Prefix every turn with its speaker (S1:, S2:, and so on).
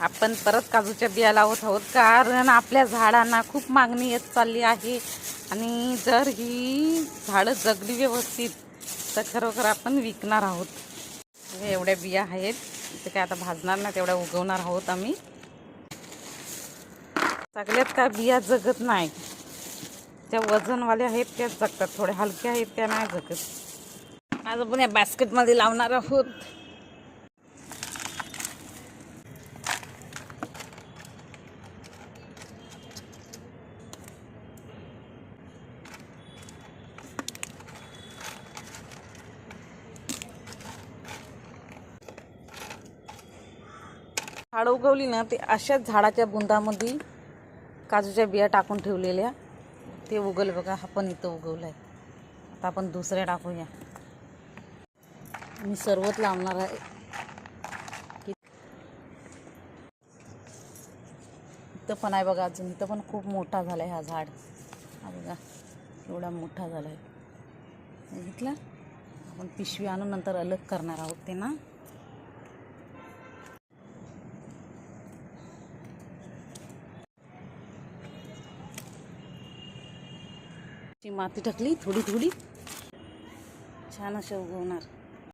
S1: आपण परत काजूच्या बिया लावत आहोत, कारण आपल्या झाडांना खूप मागणी येत चालली आहे. आणि जर ही झाडं जगली व्यवस्थित तर खरोखर आपण विकणार आहोत. एवढ्या बिया आहेत, ते काय आता भाजणार नाही, तेवढ्या उगवणार आहोत आम्ही. सगळ्यात काय बिया जगत नाही, ज्या वजनवाल्या आहेत त्याच जगतात, थोड्या हलक्या आहेत त्या नाही जगत. आज आपण या बास्केटमध्ये लावणार आहोत. झाड उगवली ना, ते अशाच झाडाच्या बुंदामध्ये काजूच्या बिया टाकून ठेवलेल्या, ते उगल बघा. हा पण इथं उगवलाय. आता आपण दुसऱ्या टाकूया. मी सर्वच लावणार आहे. इथं पण आहे बघा, अजून इथं पण खूप मोठा झाला आहे हा झाड. हा बघा एवढा मोठा झाला आहे, बघितला. आपण पिशवी आणून नंतर अलग करणार आहोत ते ना. ती माती टाकली थोडी थोडी, छान असे उगवणार.